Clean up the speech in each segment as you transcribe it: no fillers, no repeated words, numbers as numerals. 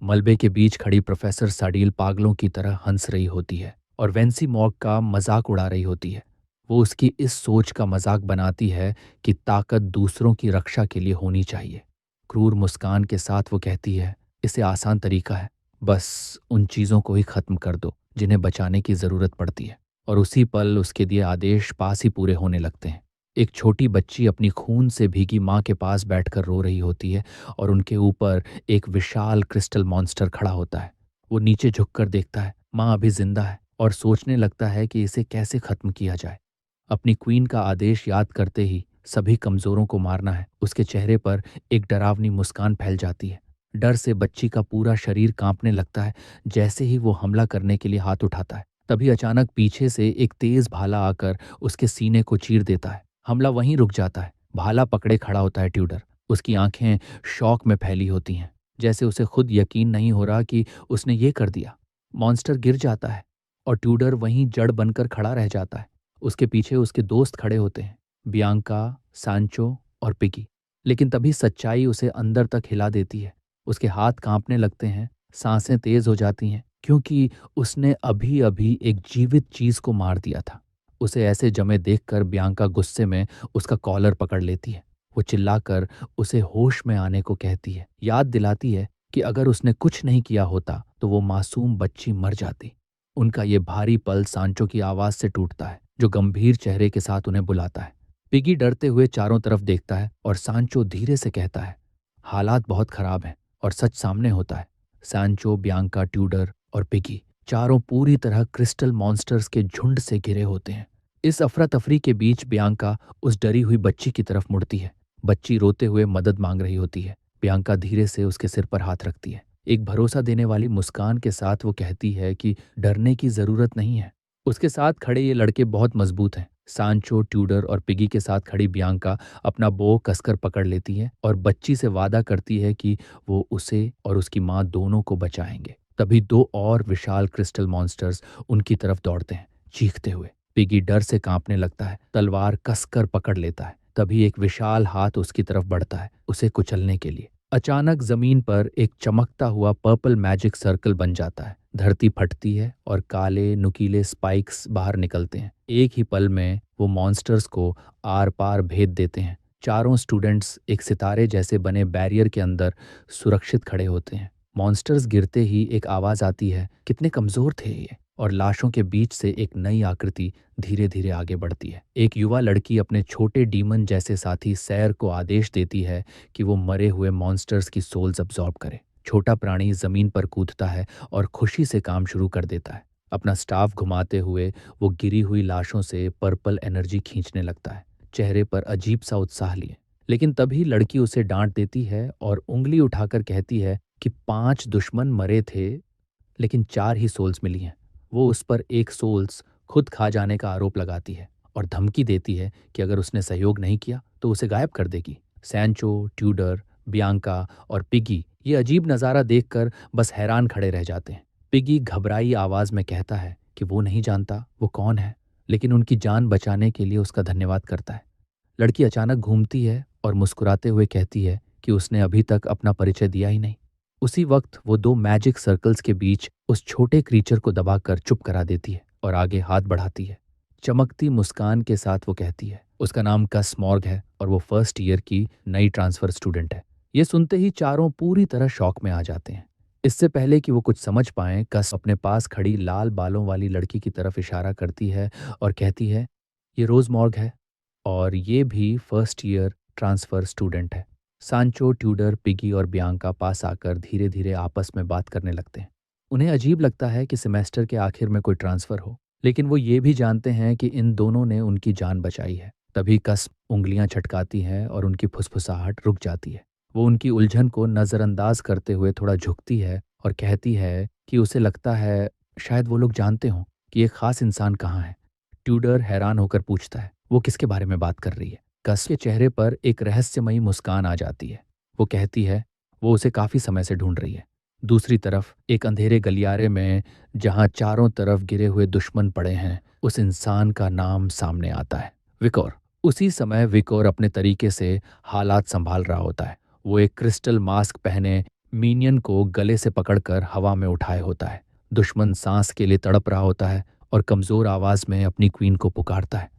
मलबे के बीच खड़ी प्रोफेसर साडील पागलों की तरह हंस रही होती है और वेंसी मॉग का मजाक उड़ा रही होती है। वो उसकी इस सोच का मजाक बनाती है कि ताकत दूसरों की रक्षा के लिए होनी चाहिए। क्रूर मुस्कान के साथ वो कहती है, इसे आसान तरीका है, बस उन चीज़ों को ही खत्म कर दो जिन्हें बचाने की ज़रूरत पड़ती है। और उसी पल उसके दिए आदेश पास ही पूरे होने लगते हैं। एक छोटी बच्ची अपनी खून से भीगी माँ के पास बैठकर रो रही होती है और उनके ऊपर एक विशाल क्रिस्टल मॉन्स्टर खड़ा होता है। वो नीचे झुककर देखता है, माँ अभी जिंदा है और सोचने लगता है कि इसे कैसे खत्म किया जाए। अपनी क्वीन का आदेश याद करते ही सभी कमजोरों को मारना है, उसके चेहरे पर एक डरावनी मुस्कान फैल जाती है। डर से बच्ची का पूरा शरीर कांपने लगता है। जैसे ही वो हमला करने के लिए हाथ उठाता है, तभी अचानक पीछे से एक तेज भाला आकर उसके सीने को चीर देता है। हमला वहीं रुक जाता है। भाला पकड़े खड़ा होता है ट्यूडर। उसकी आंखें शौक में फैली होती हैं, जैसे उसे खुद यकीन नहीं हो रहा कि उसने ये कर दिया। मॉन्स्टर गिर जाता है और ट्यूडर वहीं जड़ बनकर खड़ा रह जाता है। उसके पीछे उसके दोस्त खड़े होते हैं, बियांका, सांचो और पिगी। लेकिन तभी सच्चाई उसे अंदर तक हिला देती है। उसके हाथ कांपने लगते हैं, सांसें तेज हो जाती हैं, क्योंकि उसने अभी अभी एक जीवित चीज को मार दिया था। उसे ऐसे जमे देखकर बियांका गुस्से में उसका कॉलर पकड़ लेती है। वो चिल्लाकर उसे होश में आने को कहती है, याद दिलाती है कि अगर उसने कुछ नहीं किया होता तो वो मासूम बच्ची मर जाती। उनका ये भारी पल सांचो की आवाज से टूटता है, जो गंभीर चेहरे के साथ उन्हें बुलाता है। पिगी डरते हुए चारों तरफ देखता है और सांचो धीरे से कहता है, हालात बहुत खराब हैं। और सच सामने होता है। सांचो, बियांका, ट्यूडर और पिगी चारों पूरी तरह क्रिस्टल मॉन्स्टर्स के झुंड से घिरे होते हैं। इस अफरा तफरी के बीच बियांका उस डरी हुई बच्ची की तरफ मुड़ती है। बच्ची रोते हुए मदद मांग रही होती है। बियांका धीरे से उसके सिर पर हाथ रखती है। एक भरोसा देने वाली मुस्कान के साथ वो कहती है कि डरने की जरूरत नहीं है। उसके साथ खड़े ये लड़के बहुत मजबूत हैं। सांचो, ट्यूडर और पिगी के साथ खड़ी बियांका अपना बो कसकर पकड़ लेती है और बच्ची से वादा करती है कि वो उसे और उसकी माँ दोनों को बचाएंगे। तभी दो और विशाल क्रिस्टल मॉन्स्टर्स उनकी तरफ दौड़ते हैं, चीखते हुए। पिगी डर से कांपने लगता है, तलवार कसकर पकड़ लेता है। तभी एक विशाल हाथ उसकी तरफ बढ़ता है, उसे कुचलने के लिए। अचानक जमीन पर एक चमकता हुआ पर्पल मैजिक सर्कल बन जाता है। धरती फटती है और काले नुकीले स्पाइक्स बाहर निकलते हैं। एक ही पल में वो मॉन्स्टर्स को आर पार भेद देते हैं। चारों स्टूडेंट्स एक सितारे जैसे बने बैरियर के अंदर सुरक्षित खड़े होते हैं। मॉन्स्टर्स गिरते ही एक आवाज आती है, कितने कमजोर थे ये। और लाशों के बीच से एक नई आकृति धीरे धीरे आगे बढ़ती है। एक युवा लड़की अपने छोटे डीमन जैसे साथी सैर को आदेश देती है कि वो मरे हुए मॉन्स्टर्स की सोल्स अब्सॉर्ब करे। छोटा प्राणी जमीन पर कूदता है और खुशी से काम शुरू कर देता है। अपना स्टाफ घुमाते हुए वो गिरी हुई लाशों से पर्पल एनर्जी खींचने लगता है, चेहरे पर अजीब सा उत्साह लिए। लेकिन तभी लड़की उसे डांट देती है और उंगली उठाकर कहती है कि 5 दुश्मन मरे थे, लेकिन 4 ही सोल्स मिली हैं। वो उस पर एक सोल्स खुद खा जाने का आरोप लगाती है और धमकी देती है कि अगर उसने सहयोग नहीं किया तो उसे गायब कर देगी। सैंचो, ट्यूडर, बियांका और पिगी ये अजीब नज़ारा देखकर बस हैरान खड़े रह जाते हैं। पिगी घबराई आवाज में कहता है कि वो नहीं जानता वो कौन है, लेकिन उनकी जान बचाने के लिए उसका धन्यवाद करता है। लड़की अचानक घूमती है और मुस्कुराते हुए कहती है कि उसने अभी तक अपना परिचय दिया ही नहीं। उसी वक्त वो दो मैजिक सर्कल्स के बीच उस छोटे क्रीचर को दबाकर चुप करा देती है और आगे हाथ बढ़ाती है। चमकती मुस्कान के साथ वो कहती है, उसका नाम कस मॉर्ग है और वो फर्स्ट ईयर की नई ट्रांसफर स्टूडेंट है। ये सुनते ही चारों पूरी तरह शॉक में आ जाते हैं। इससे पहले कि वो कुछ समझ पाएं, कस अपने पास खड़ी लाल बालों वाली लड़की की तरफ इशारा करती है और कहती है, ये रोज मॉर्ग है और ये भी फर्स्ट ईयर ट्रांसफर स्टूडेंट है। सांचो, ट्यूडर, पिगी और बियांका पास आकर धीरे धीरे आपस में बात करने लगते हैं। उन्हें अजीब लगता है कि सेमेस्टर के आखिर में कोई ट्रांसफर हो, लेकिन वो ये भी जानते हैं कि इन दोनों ने उनकी जान बचाई है। तभी कस उंगलियां छटकाती है और उनकी फुसफुसाहट रुक जाती है। वो उनकी उलझन को नज़रअंदाज करते हुए थोड़ा झुकती है और कहती है कि उसे लगता है शायद वो लोग जानते हों कि ये खास इंसान कहाँ है। ट्यूडर हैरान होकर पूछता है, वो किसके बारे में बात कर रही है। कस के चेहरे पर एक रहस्यमयी मुस्कान आ जाती है। वो कहती है वो उसे काफी समय से ढूंढ रही है। दूसरी तरफ एक अंधेरे गलियारे में, जहां चारों तरफ गिरे हुए दुश्मन पड़े हैं, उस इंसान का नाम सामने आता है, विकोर। उसी समय विकोर अपने तरीके से हालात संभाल रहा होता है। वो एक क्रिस्टल मास्क पहने मीनियन को गले से पकड़कर हवा में उठाए होता है। दुश्मन सांस के लिए तड़प रहा होता है और कमजोर आवाज में अपनी क्वीन को पुकारता है।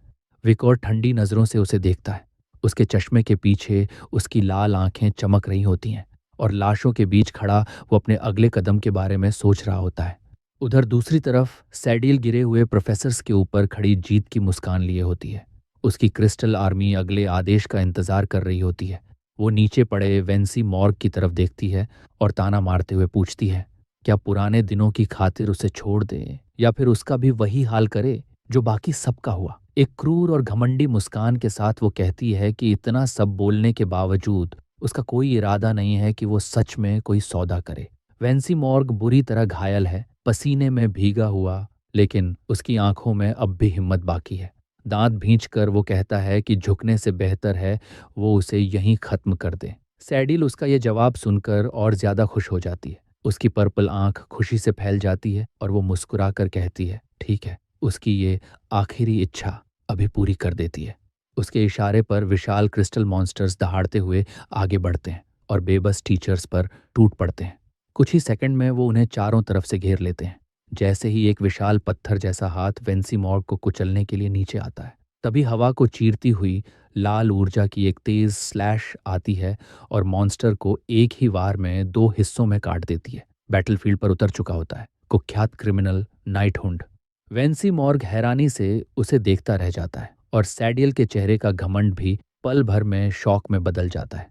विकोर ठंडी नजरों से उसे देखता है। उसके चश्मे के पीछे उसकी लाल आंखें चमक रही होती हैं और लाशों के बीच खड़ा वो अपने अगले कदम के बारे में सोच रहा होता है। उधर दूसरी तरफ सैडिल गिरे हुए प्रोफेसर्स के ऊपर खड़ी जीत की मुस्कान लिए होती है। उसकी क्रिस्टल आर्मी अगले आदेश का इंतजार कर रही होती है। वो नीचे पड़े वेंसी मॉर्ग की तरफ देखती है और ताना मारते हुए पूछती है, क्या पुराने दिनों की खातिर उसे छोड़ दे या फिर उसका भी वही हाल करे जो बाकी सबका हुआ। एक क्रूर और घमंडी मुस्कान के साथ वो कहती है कि इतना सब बोलने के बावजूद उसका कोई इरादा नहीं है कि वो सच में कोई सौदा करे। वेंसी मॉर्ग बुरी तरह घायल है, पसीने में भीगा हुआ, लेकिन उसकी आंखों में अब भी हिम्मत बाकी है। दांत भींचकर वो कहता है कि झुकने से बेहतर है वो उसे यहीं खत्म कर दे। सैडिल उसका ये जवाब सुनकर और ज्यादा खुश हो जाती है। उसकी पर्पल आंख खुशी से फैल जाती है और वो मुस्कुराकर कहती है, ठीक है। उसकी ये आखिरी इच्छा अभी पूरी कर देती है। उसके इशारे पर विशाल क्रिस्टल मॉन्स्टर्स दहाड़ते हुए आगे बढ़ते हैं और बेबस टीचर्स पर टूट पड़ते हैं। कुछ ही सेकंड में वो उन्हें चारों तरफ से घेर लेते हैं। जैसे ही एक विशाल पत्थर जैसा हाथ वेंसी मॉर्ग को कुचलने के लिए नीचे आता है, तभी हवा को चीरती हुई लाल ऊर्जा की एक तेज स्लैश आती है और मॉन्स्टर को एक ही वार में दो हिस्सों में काट देती है। बैटलफील्ड पर उतर चुका होता है कुख्यात criminal night Hund. Vensi morgue हैरानी से उसे देखता रह जाता है और सैडियल के चेहरे का घमंड भी पल भर में शौक में बदल जाता है।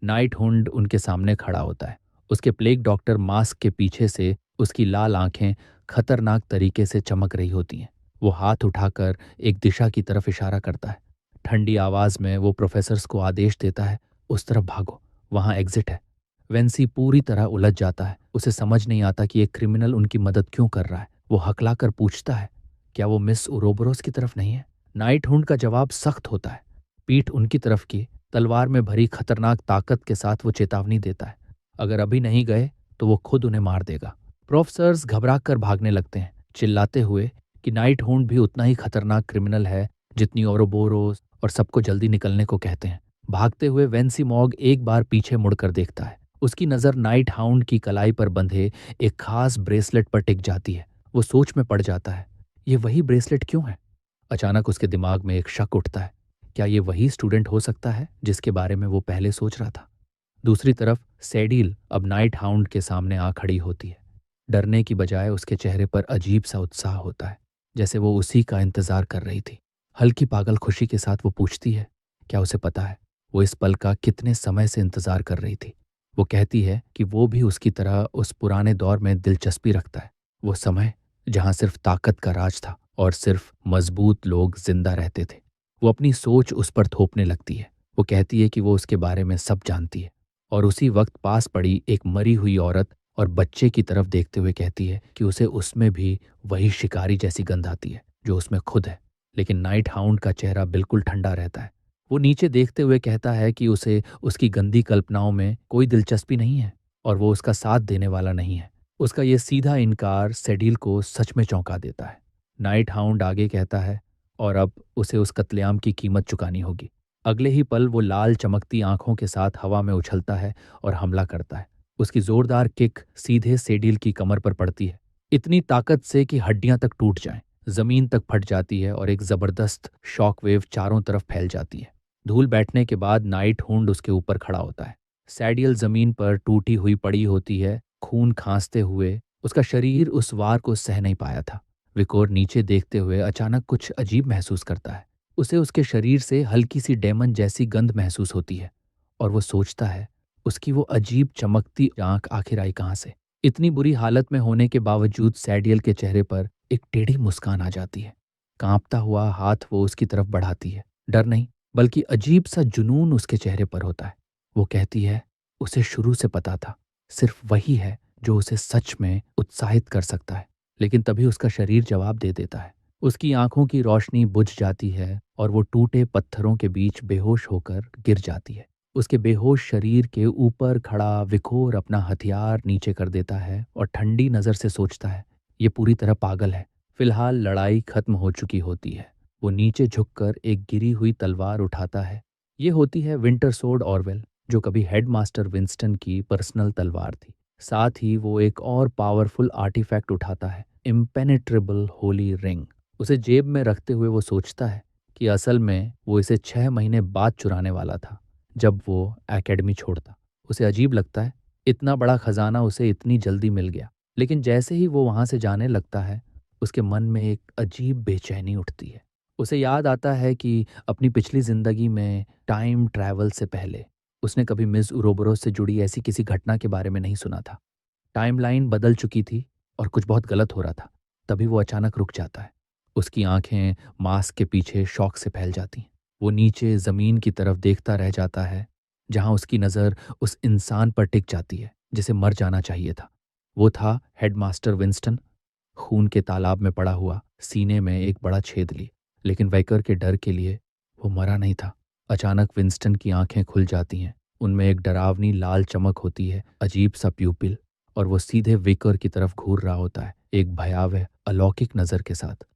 नाइट हुंड उनके सामने खड़ा होता है। उसके प्लेग डॉक्टर मास्क के पीछे से उसकी लाल आंखें खतरनाक तरीके से चमक रही होती हैं। वो हाथ उठाकर एक दिशा की तरफ इशारा करता है। ठंडी आवाज में वो प्रोफेसर्स को आदेश देता है, उस तरफ भागो, वहां एग्जिट है। वेंसी पूरी तरह उलझ जाता है। उसे समझ नहीं आता कि एक क्रिमिनल उनकी मदद क्यों कर रहा है। वो हकलाकर पूछता है, क्या वो मिस उरोबोरोस की तरफ नहीं है? नाइट हुंड का जवाब सख्त होता है। पीठ उनकी तरफ की तलवार में भरी खतरनाक ताकत के साथ वो चेतावनी देता है, अगर अभी नहीं गए तो वो खुद उन्हें मार देगा। प्रोफेसर्स घबरा कर भागने लगते हैं, चिल्लाते हुए कि नाइट हुंड भी उतना ही खतरनाक क्रिमिनल है जितनी ओरोबोरोस, और सबको जल्दी निकलने को कहते हैं। भागते हुए वेंसी मॉग एक बार पीछे मुड़कर देखता है। उसकी नज़र नाइट हाउंड की कलाई पर बंधे एक खास ब्रेसलेट पर टिक जाती है। वो सोच में पड़ जाता है, ये वही ब्रेसलेट क्यों है? अचानक उसके दिमाग में एक शक उठता है, क्या ये वही स्टूडेंट हो सकता है जिसके बारे में वो पहले सोच रहा था? दूसरी तरफ सैडिल अब नाइट हाउंड के सामने आ खड़ी होती है। डरने की बजाय उसके चेहरे पर अजीब सा उत्साह होता है, जैसे वो उसी का इंतजार कर रही थी। हल्की पागल खुशी के साथ वो पूछती है, क्या उसे पता है वो इस पल का कितने समय से इंतजार कर रही थी? वो कहती है कि वो भी उसकी तरह उस पुराने दौर में दिलचस्पी रखता है, वो समय जहां सिर्फ ताकत का राज था और सिर्फ मजबूत लोग जिंदा रहते थे। वो अपनी सोच उस पर थोपने लगती है। वो कहती है कि वो उसके बारे में सब जानती है और उसी वक्त पास पड़ी एक मरी हुई औरत और बच्चे की तरफ देखते हुए कहती है कि उसे उसमें भी वही शिकारी जैसी गंध आती है जो उसमें खुद है। लेकिन नाइट हाउंड का चेहरा बिल्कुल ठंडा रहता है। वो नीचे देखते हुए कहता है कि उसे उसकी गंदी कल्पनाओं में कोई दिलचस्पी नहीं है और वो उसका साथ देने वाला नहीं है। उसका ये सीधा इनकार सेडिल को सच में चौंका देता है। नाइट हाउंड आगे कहता है, और अब उसे उस कत्लेआम की कीमत चुकानी होगी। अगले ही पल वो लाल चमकती आंखों के साथ हवा में उछलता है और हमला करता है। उसकी जोरदार किक सीधे सेडिल की कमर पर पड़ती है, इतनी ताकत से कि हड्डियां तक टूट जाएं, जमीन तक फट जाती है और एक जबरदस्त शॉक वेव चारों तरफ फैल जाती है। धूल बैठने के बाद नाइट हुंड उसके ऊपर खड़ा होता है। सैडियल जमीन पर टूटी हुई पड़ी होती है, खून खांसते हुए। उसका शरीर उस वार को सह नहीं पाया था। विकोर नीचे देखते हुए अचानक कुछ अजीब महसूस करता है। उसे उसके शरीर से हल्की सी डेमन जैसी गंध महसूस होती है और वो सोचता है, उसकी वो अजीब चमकती आंख आखिर आई कहां से? इतनी बुरी हालत में होने के बावजूद सैडियल के चेहरे पर एक टेढ़ी मुस्कान आ जाती है। कांपता हुआ हाथ वो उसकी तरफ बढ़ाती है। डर नहीं, बल्कि अजीब सा जुनून उसके चेहरे पर होता है। वो कहती है, उसे शुरू से पता था, सिर्फ वही है जो उसे सच में उत्साहित कर सकता है। लेकिन तभी उसका शरीर जवाब दे देता है। उसकी आंखों की रोशनी बुझ जाती है और वो टूटे पत्थरों के बीच बेहोश होकर गिर जाती है। उसके बेहोश शरीर के ऊपर खड़ा विकोर अपना हथियार नीचे कर देता है और ठंडी नजर से सोचता है, ये पूरी तरह पागल है। फिलहाल लड़ाई खत्म हो चुकी होती है। वो नीचे झुककर एक गिरी हुई तलवार उठाता है। ये होती है विंटर सोर्ड ऑरवेल। जो कभी हेडमास्टर विंस्टन की पर्सनल तलवार थी। साथ ही वो एक और पावरफुल आर्टिफैक्ट उठाता है, इम्पेनेट्रेबल होली रिंग। उसे जेब में रखते हुए वो सोचता है कि असल में वो इसे 6 महीने बाद चुराने वाला था, जब वो एकेडमी छोड़ता। उसे अजीब लगता है, इतना बड़ा खजाना उसे इतनी जल्दी मिल गया। लेकिन जैसे ही वो वहां से जाने लगता है, उसके मन में एक अजीब बेचैनी उठती है। उसे याद आता है कि अपनी पिछली जिंदगी में टाइम ट्रैवल से पहले उसने कभी मिस उरोबोरो से जुड़ी ऐसी किसी घटना के बारे में नहीं सुना था। टाइमलाइन बदल चुकी थी और कुछ बहुत गलत हो रहा था। तभी वो अचानक रुक जाता है। उसकी आंखें मास्क के पीछे शौक से फैल जाती हैं। वो नीचे जमीन की तरफ देखता रह जाता है, जहां उसकी नज़र उस इंसान पर टिक जाती है जिसे मर जाना चाहिए था। वो था हेडमास्टर विंस्टन, खून के तालाब में पड़ा हुआ, सीने में एक बड़ा छेद लिए। लेकिन वेकर के डर के लिए वो मरा नहीं था। अचानक विंस्टन की आंखें खुल जाती हैं। उनमें एक डरावनी लाल चमक होती है, अजीब सा प्यूपिल, और वो सीधे वेकर की तरफ घूर रहा होता है, एक भयावह अलौकिक नज़र के साथ।